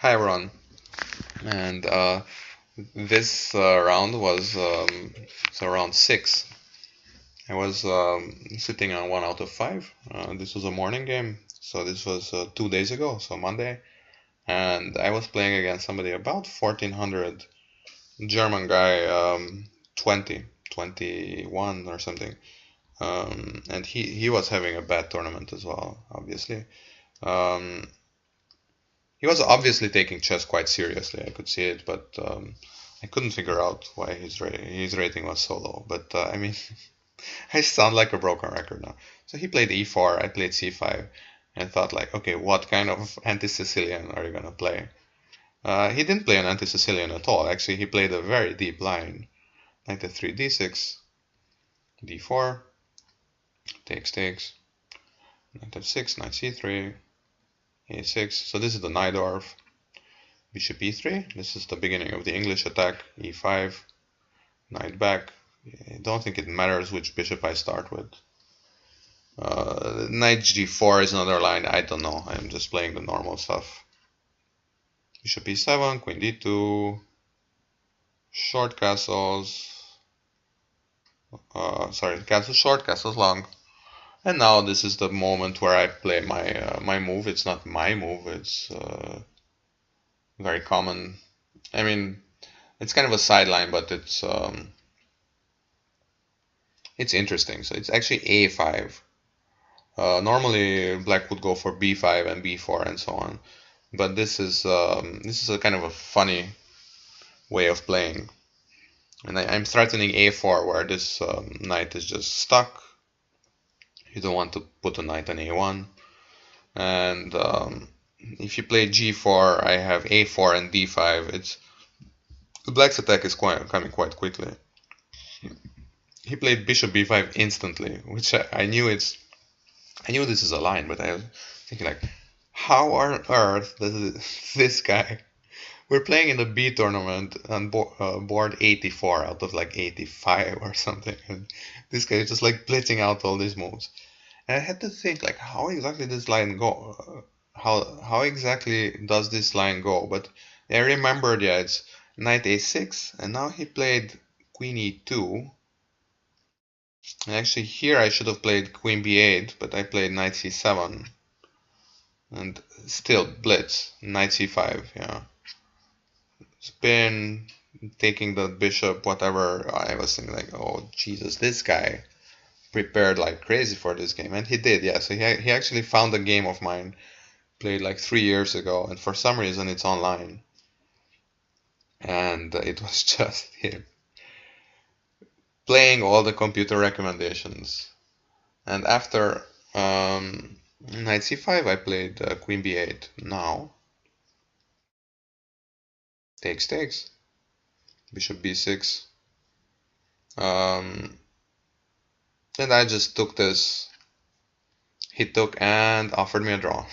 Hi everyone, and this round was so round six. I was sitting on 1 out of 5. This was a morning game, so this was 2 days ago, so Monday, and I was playing against somebody about 1400, German guy, 20, 21 or something, and he was having a bad tournament as well, obviously. Um, He was obviously taking chess quite seriously. I could see it, but I couldn't figure out why his rating was so low. But I mean, I sound like a broken record now. So he played e4, I played c5, and thought like, okay, what kind of anti-Sicilian are you gonna play? He didn't play an anti-Sicilian at all. Actually, he played a very deep line. Knight d3, d6, d4, takes, knight f6, knight c3, a6. So this is the Najdorf. Bishop e3. This is the beginning of the English attack. e5, knight back. I don't think it matters which bishop I start with. Knight g4 is another line. I don't know. I'm just playing the normal stuff. Bishop e7, queen d2, short castles. Sorry, castle short, castles long. And now this is the moment where I play my move. It's not my move. It's very common. I mean, it's kind of a sideline, but it's interesting. So it's actually a5. Normally, black would go for b5 and b4 and so on, but this is a kind of a funny way of playing. And I'm threatening a4, where this knight is just stuck. You don't want to put a knight on a1. And if you play g4, I have a4 and d5. The black's attack is coming quite quickly. He played bishop b5 instantly, which I knew I knew this is a line, but I was thinking like, how on earth does this guy? We're playing in the B tournament on board 84 out of like 85 or something, and this guy is just like blitzing out all these moves. And I had to think like, how exactly this line go? How exactly does this line go? But I remembered, yeah, it's knight a6, and now he played queen e2. And actually here I should have played queen b8, but I played knight c7. And still blitz, knight c5, yeah. Spin, taking the bishop, whatever. I was thinking like, oh Jesus, this guy prepared like crazy for this game. And he did, yeah. So he actually found a game of mine, played like 3 years ago, and for some reason it's online. And it was just him playing all the computer recommendations. And after knight c5, I played queen b8. Now, takes, bishop b6. And I just took this. He took and offered me a draw.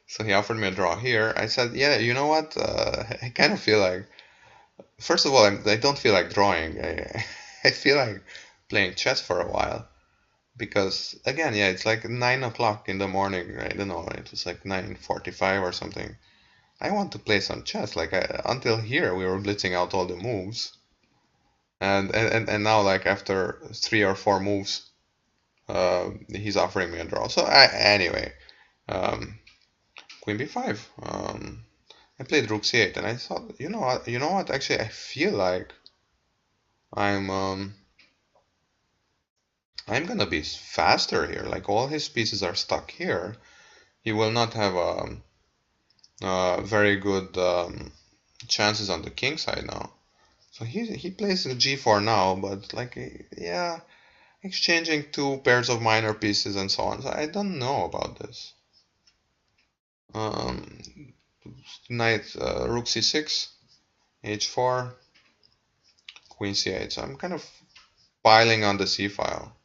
So he offered me a draw here. I said, yeah, you know what? I kind of feel like, first of all, I don't feel like drawing. I feel like playing chess for a while. Because, again, yeah, it's like 9 o'clock in the morning. I don't know, it was like 9:45 or something. I want to play some chess. Like, until here, we were blitzing out all the moves. And now, like, after 3 or 4 moves, he's offering me a draw. So, anyway. Queen b5. I played rook c8, and I thought, you know what? Actually, I feel like I'm I'm gonna be faster here. Like all his pieces are stuck here. He will not have very good chances on the king side now. So he plays g4 now, but like yeah, exchanging 2 pairs of minor pieces and so on. So I don't know about this. Um, Knight rook c6, h4, queen c8. So I'm kind of piling on the c file.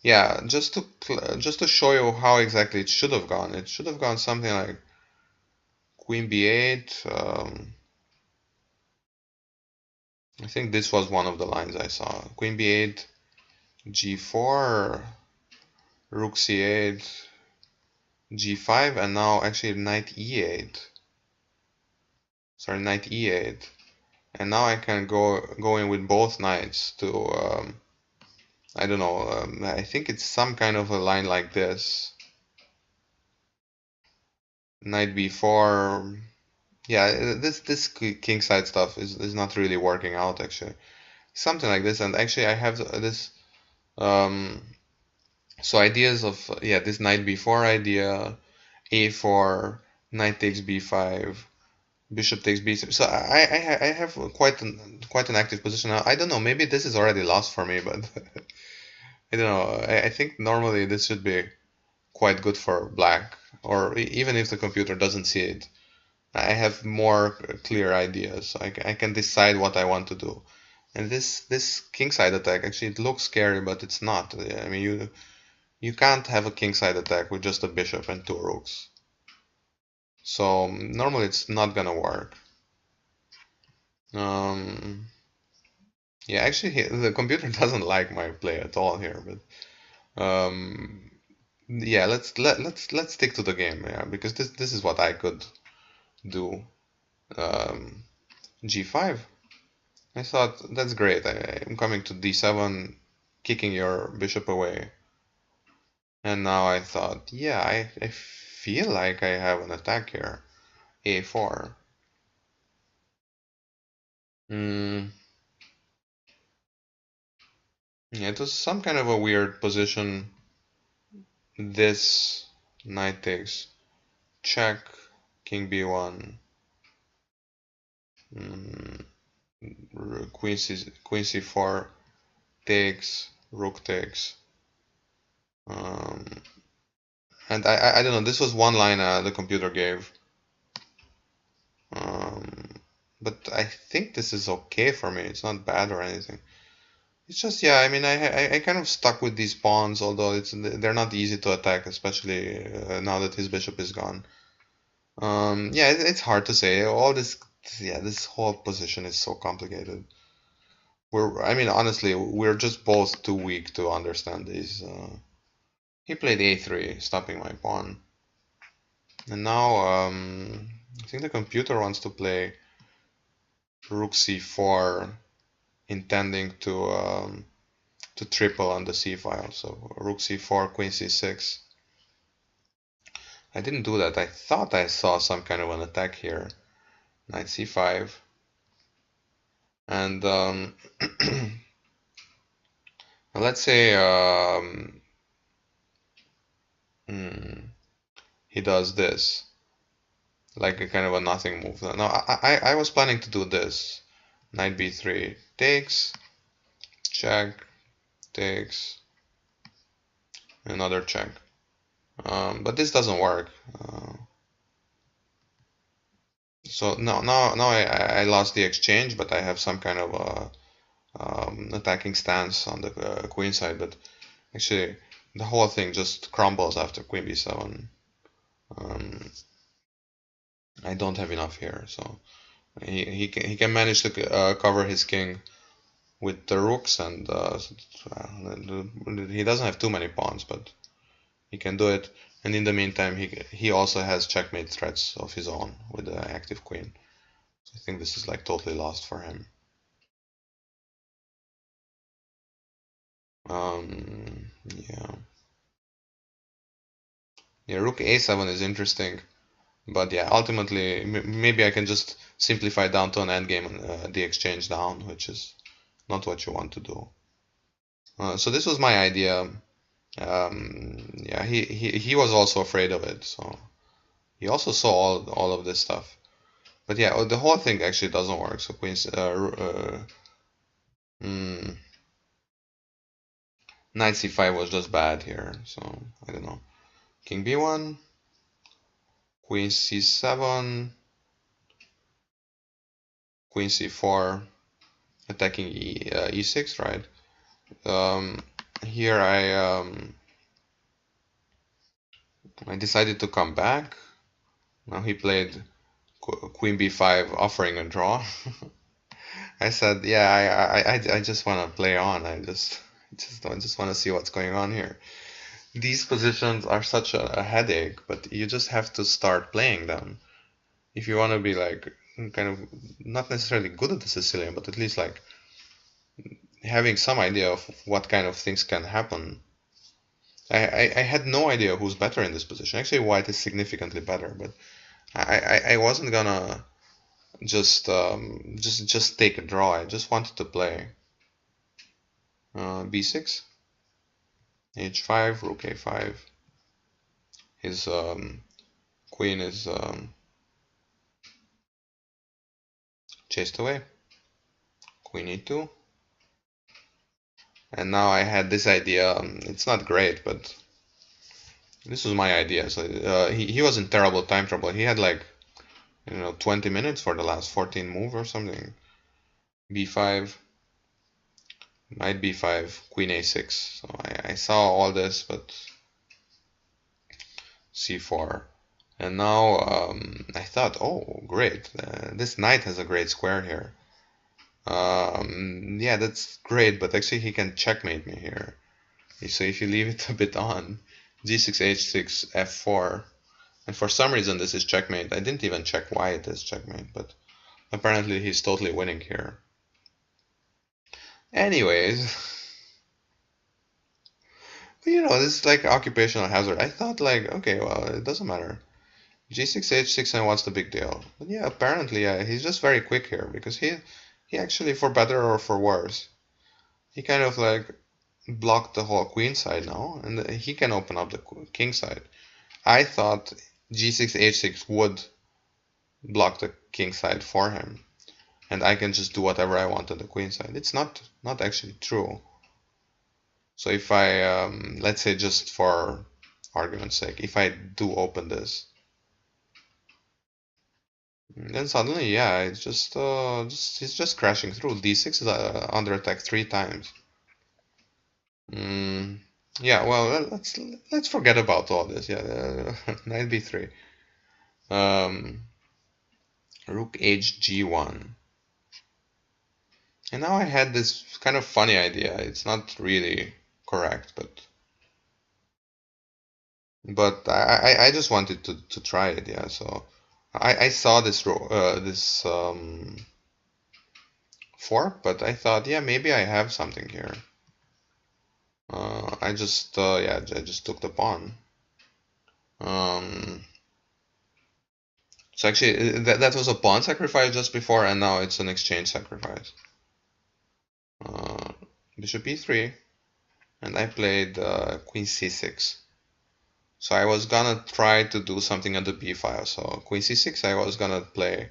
Yeah, just to show you how exactly it should have gone. It should have gone something like queen b8. I think this was one of the lines I saw. Queen b8, g4, rook c8, g5, and now actually knight e8. Sorry, knight e8. And now I can go in with both knights to, I don't know, I think it's some kind of a line like this. Knight b4. Yeah, this kingside stuff is not really working out actually. Something like this, and actually I have this, so ideas of, yeah, this knight b4 idea, a4, knight takes b5, bishop takes b6. So I have quite an active position now. I don't know, maybe this is already lost for me, but I don't know. I think normally this should be quite good for black, or even if the computer doesn't see it. I have more clear ideas. I can decide what I want to do. And this kingside attack, actually, it looks scary, but it's not. I mean, you can't have a kingside attack with just a bishop and two rooks. So normally it's not gonna work. Yeah, actually, the computer doesn't like my play at all here, but yeah, let's stick to the game, yeah, because this is what I could do. G5. I thought that's great. I'm coming to d7, kicking your bishop away. And now I thought, yeah, I feel like I have an attack here. a4. Mm, yeah, it was some kind of a weird position. This knight takes check, king b1, mm, queen c4 takes, rook takes. And I don't know, this was one line the computer gave. But I think this is okay for me. It's not bad or anything. It's just, yeah, I mean, I kind of stuck with these pawns, although they're not easy to attack, especially now that his bishop is gone. Yeah, it's hard to say. All this, yeah, this whole position is so complicated. I mean, honestly, we're just both too weak to understand these. He played a3, stopping my pawn. And now, I think the computer wants to play rook c4, intending to triple on the c file. So rook c4, queen c6. I didn't do that. I thought I saw some kind of an attack here. Knight c5. And let's say he does this, like a kind of a nothing move. Now I was planning to do this. Knight b3 takes, check, takes, another check. But this doesn't work. So now I lost the exchange, but I have some kind of attacking stance on the queen side. But actually, the whole thing just crumbles after queen b7. I don't have enough here, so he can manage to cover his king with the rooks, and he doesn't have too many pawns, but he can do it. And in the meantime, he also has checkmate threats of his own with the active queen. So I think this is like totally lost for him. Yeah. Yeah, rook a7 is interesting, but yeah, ultimately maybe I can just simplify down to an endgame and the exchange down, which is not what you want to do. So this was my idea. Yeah, he was also afraid of it, so he also saw all of this stuff. But yeah, the whole thing actually doesn't work. So mm, knight c5 was just bad here. So I don't know. King b1, queen c7, queen c4, attacking e6, right? Here I decided to come back. Now he played queen b5, offering a draw. I said, yeah, I just want to play on. I just want to see what's going on here. These positions are such a headache, but you just have to start playing them if you want to be like kind of not necessarily good at the Sicilian, but at least like having some idea of what kind of things can happen. I had no idea who's better in this position. Actually, white is significantly better, but I wasn't gonna just take a draw. I just wanted to play b6, h5, rook a5. His queen is chased away. Queen e2. And now I had this idea. It's not great, but this was my idea. So he was in terrible time trouble. He had like 20 minutes for the last 14 move or something. b5, knight b5, queen a6. So I saw all this, but c4. And now I thought, oh, great. This knight has a great square here. Yeah, that's great, but actually he can checkmate me here. So if you leave it a bit on, g6, h6, f4, and for some reason this is checkmate. I didn't even check why it is checkmate, but apparently he's totally winning here. Anyways, this is like occupational hazard. I thought like, okay, well, it doesn't matter. g6, h6, and what's the big deal? But yeah, apparently he's just very quick here because he actually, for better or for worse, he kind of like blocked the whole queen side now, and he can open up the king side. I thought g6, h6 would block the king side for him, and I can just do whatever I want on the queen side. It's not actually true. So if I, let's say just for argument's sake, if I do open this, then suddenly, yeah, it's it's just crashing through. d6 is under attack 3 times. Yeah, well, let's forget about all this. Yeah, knight b3. Rook h g1. And now I had this kind of funny idea. It's not really correct, but I just wanted to try it. Yeah, so I saw this fork, but I thought, yeah, maybe I have something here. I just yeah, I just took the pawn. So actually, that was a pawn sacrifice just before, and now it's an exchange sacrifice. Bishop e3, and I played queen c6. So I was gonna try to do something on the b file. So queen c6, I was gonna play.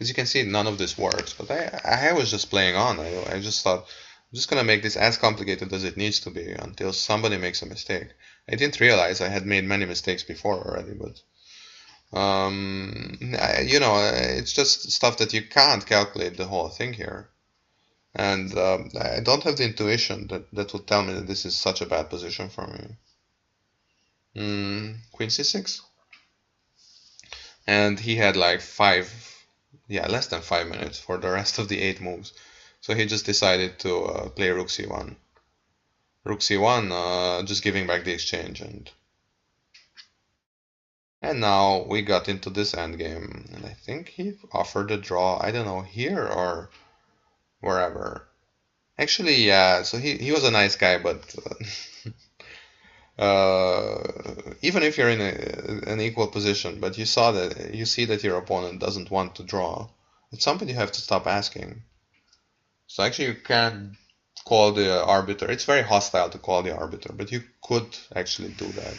As you can see, none of this works, but I was just playing on. I just thought, I'm just gonna make this as complicated as it needs to be until somebody makes a mistake. I didn't realize I had made many mistakes before already, but it's just stuff that you can't calculate the whole thing here. And I don't have the intuition that would tell me that this is such a bad position for me. Queen c6. And he had like less than 5 minutes for the rest of the 8 moves. So he just decided to play rook c1. Rook c1, just giving back the exchange. And now we got into this endgame. And I think he offered a draw, I don't know, here or wherever. Actually, yeah, so he was a nice guy, but even if you're in an equal position, but you see that your opponent doesn't want to draw, at some point you have to stop asking. So actually you can't call the arbiter. It's very hostile to call the arbiter, but you could actually do that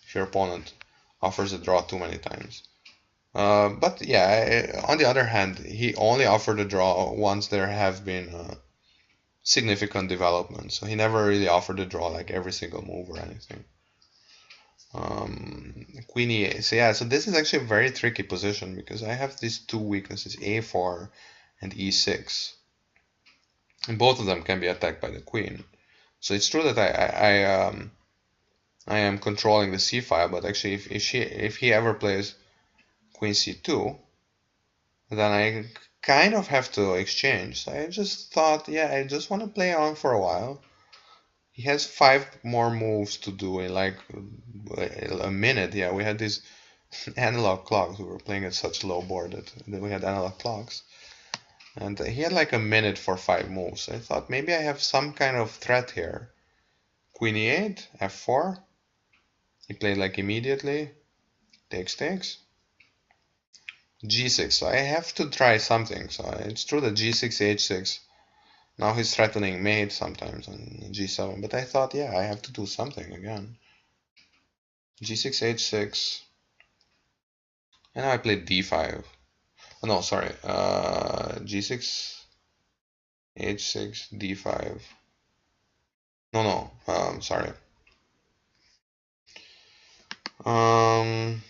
if your opponent offers a draw too many times. But yeah, on the other hand, he only offered a draw once there have been significant development. So he never really offered a draw like every single move or anything. Queen e8. So yeah, so this is actually a very tricky position because I have these two weaknesses, a4 and e6. And both of them can be attacked by the queen. So it's true that I am controlling the c file, but actually if he ever plays queen c2, then I kind of have to exchange. So I just thought, yeah, I just want to play on for a while. He has 5 more moves to do in like a minute. Yeah, we had these analog clocks. We were playing at such low board that we had analog clocks. And he had like a minute for 5 moves. I thought maybe I have some kind of threat here. Queen e8, f4. He played like immediately. Takes. g6. So I have to try something. So it's true that g6, h6. Now he's threatening mate sometimes on g7. But I thought, yeah, I have to do something again. g6, h6. And now I played d5. Oh, no, sorry. G6, h6, d5. No, sorry. Um,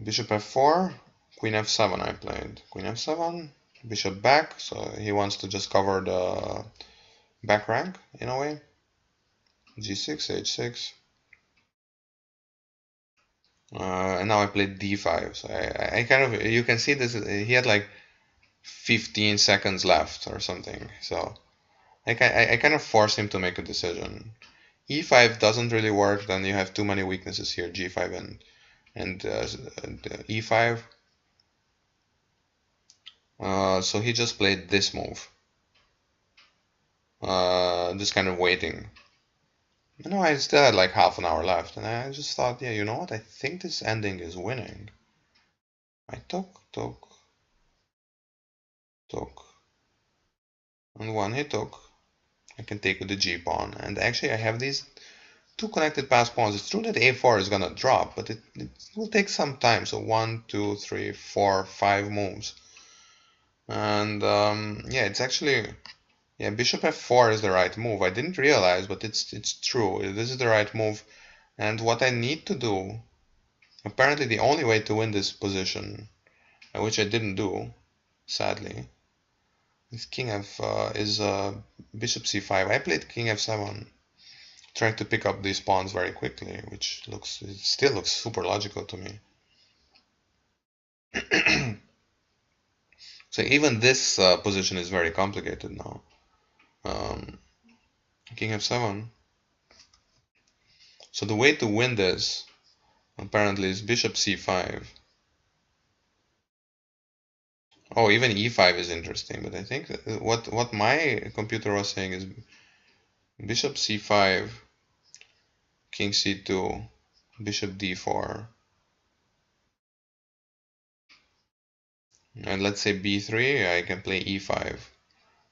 Bishop f4, queen f7 I played. Queen f7, bishop back, so he wants to just cover the back rank in a way. g6, h6. And now I played d5, so I kind of, you can see this, he had like 15 seconds left or something, so I kind of forced him to make a decision. E5 doesn't really work, then you have too many weaknesses here, G5 and E5. So he just played this move, just kind of waiting. You know, I still had like half an hour left, and I just thought, yeah, you know what? I think this ending is winning. I took, and when he took, I can take with the G pawn, and actually I have these two connected pass pawns. It's true that a4 is gonna drop, but it will take some time. So 1, 2, 3, 4, 5 moves. And yeah, it's actually, yeah, bishop f4 is the right move. I didn't realize, but it's true. This is the right move. And what I need to do, apparently the only way to win this position, which I didn't do, sadly, is bishop c5. I played king f7, trying to pick up these pawns very quickly, which it still looks super logical to me. So even this position is very complicated now. King f7. So the way to win this, apparently, is bishop c5. Oh, even e5 is interesting, but I think what my computer was saying is bishop c5, king c2, bishop d4, and let's say b3, I can play e5.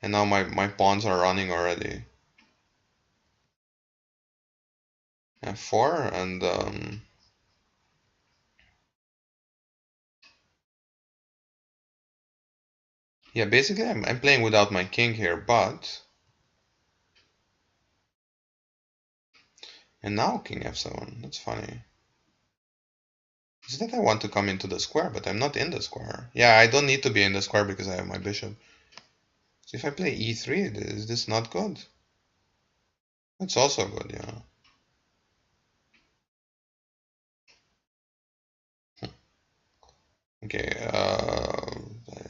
And now my pawns are running already. f4 and yeah, basically I'm playing without my king here, but and now king f7. That's funny. Is that I want to come into the square, but I'm not in the square. Yeah, I don't need to be in the square because I have my bishop. So if I play e3, is this not good? It's also good, yeah. Okay,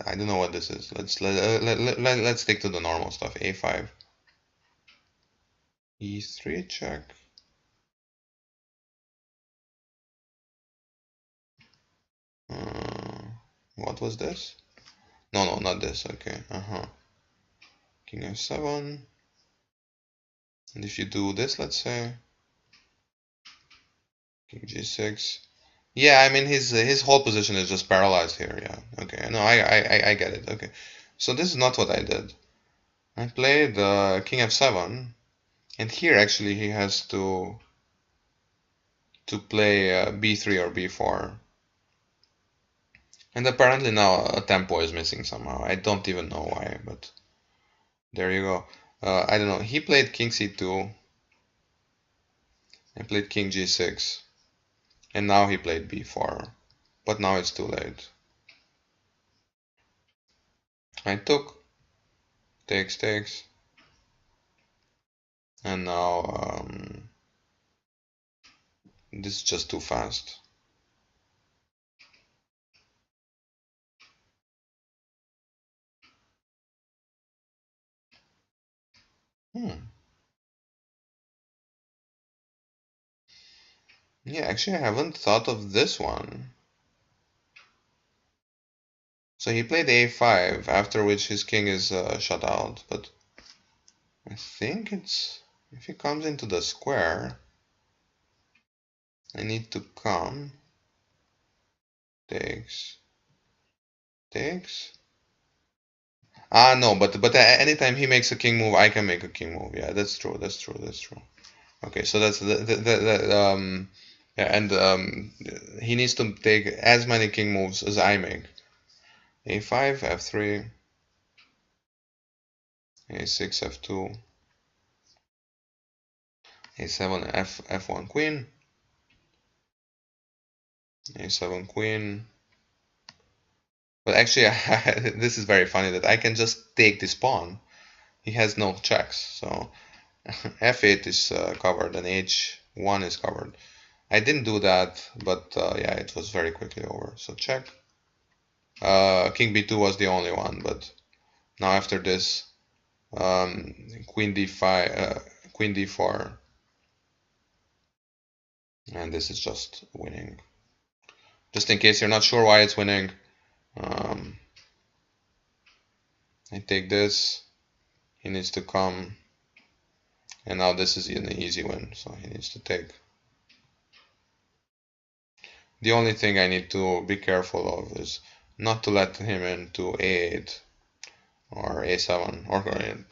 I don't know what this is. Let's stick to the normal stuff. a5, e3 check. Uh, what was this? No, not this. Okay, King f7. And if you do this, let's say king g6. Yeah, I mean his whole position is just paralyzed here. Yeah. Okay. No, I get it. Okay. So this is not what I did. I played king f7, and here actually he has to play b3 or b4. And apparently now a tempo is missing somehow. I don't even know why, but there you go. I don't know. He played king c2. I played king g6. And now he played b4. But now it's too late. I took, takes. And now this is just too fast. Hmm. Yeah, actually, I haven't thought of this one. So he played a5, after which his king is shut out. But I think it's if he comes into the square, I need to come. Takes, takes. Ah, no, but anytime he makes a king move, I can make a king move. Yeah, that's true. That's true. That's true. Okay, so that's yeah, and he needs to take as many king moves as I make. A5, F3, A6, F2, A7, F1 queen, A7 queen. But actually, this is very funny that I can just take this pawn. He has no checks, so F8 is covered and H1 is covered. I didn't do that, but yeah, it was very quickly over. So check. King B2 was the only one, but now after this, Queen D5, Queen D4, and this is just winning. Just in case you're not sure why it's winning, um, I take this. He needs to come, and now this is an easy win, so he needs to take. The only thing I need to be careful of is not to let him into A8 or A7 or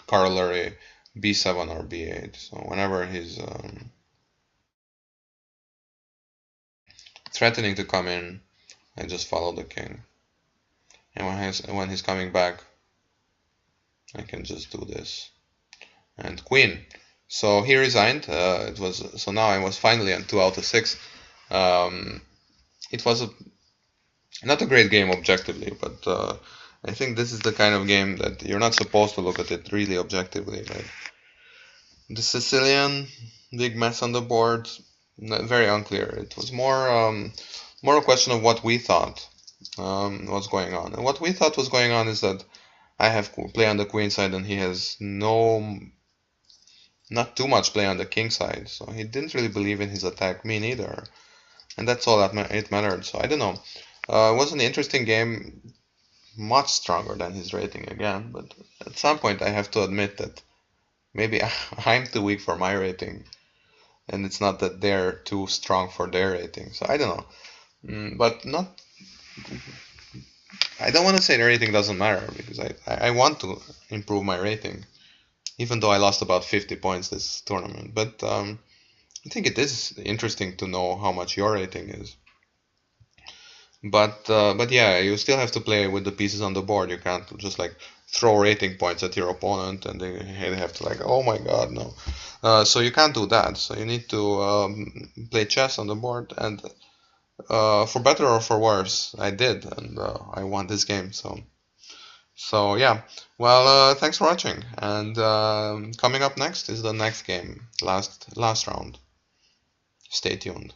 corollary B7 or B8. So whenever he's threatening to come in, I just follow the king. And when he's coming back, I can just do this. And queen. So he resigned. So now I was finally on 2 out of 6. It was not a great game objectively, but I think this is the kind of game that you're not supposed to look at it really objectively. Right? The Sicilian, big mess on the board, very unclear. It was more a question of what we thought was going on. And what we thought was going on is that I have play on the queen side and he has not too much play on the king side. So he didn't really believe in his attack, me neither. And that's all that it mattered. So I don't know. It was an interesting game, much stronger than his rating again. But at some point I have to admit that maybe I'm too weak for my rating. And it's not that they're too strong for their rating. So I don't know. But not. I don't want to say the rating doesn't matter because I want to improve my rating, even though I lost about 50 points this tournament. But I think it is interesting to know how much your rating is. But yeah, you still have to play with the pieces on the board. You can't just like throw rating points at your opponent and they have to like, oh my god, no. So you can't do that. So you need to play chess on the board, and for better or for worse, I did, and I won this game. So yeah. Well, thanks for watching, and coming up next is the next game, last round. Stay tuned.